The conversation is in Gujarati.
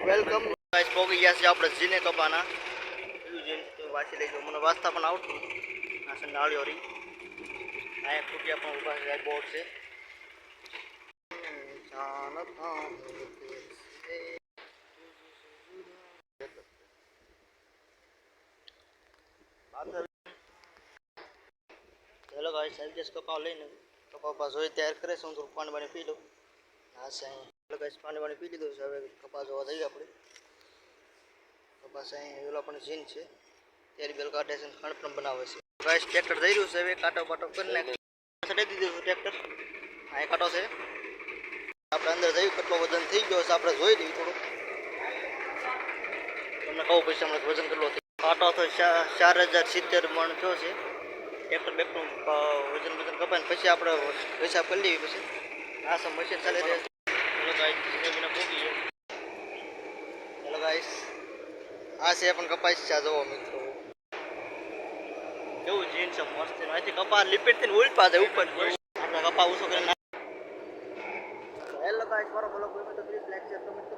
વેલકમ ગાઈસ પોગી ગયા છે આપણે જીને કપાના એવું જીન તો વાંચી લેજો મને વાંચતા પણ આવડતું આ છે નાળિયો રી આ એક ફૂટિયા પણ ઉભા છે બોર્ડ છે હેલો ગાઈસ આવી જશે કપાવ લઈને કપા જોઈ તૈયાર કરે છે હું થોડું પાણી પાણી પી લઉં હા છે હેલો ગાઈસ પાણી પાણી પી લીધું છે હવે કપા જોવા જઈએ આપણે કપાસ અહીં ઓલા પણ જીન છે તેરી બેલ કાઢે છે ખાંડ પણ બનાવે છે ગાઈસ ટ્રેક્ટર જઈ રહ્યું છે હવે કાંટો પાટો કરી નાખે ચડાવી દીધું છે ટ્રેક્ટર આ કાંટો છે આપણે અંદર જઈ કેટલો વજન થઈ ગયો છે આપણે જોઈ લઈએ થોડું તમને કહું પછી હમણાં વજન કેટલો કાંટો તો 4070 મણ થયો છે ટ્રેક્ટર બેકનું વજન કપાઈને પછી આપણે હિસાબ કરી લઈએ પછી આ સમ મશીન ચાલી રહે હેલો ગાઈસ જીને પોગી ગયો હેલો ગાઈસ આ છે પણ કપાસ છે જોવો મિત્રો કેવું જીન છે મસ્ત અહીંથી કપા લીપેટ થઈને ઉલપા જાય ઉપર આપણે કપા ઉસો કરીને હેલો ગાઈસ મારો બ્લોગ ગમ્યો તો પ્લીઝ લાઈક શેર કમેન્ટ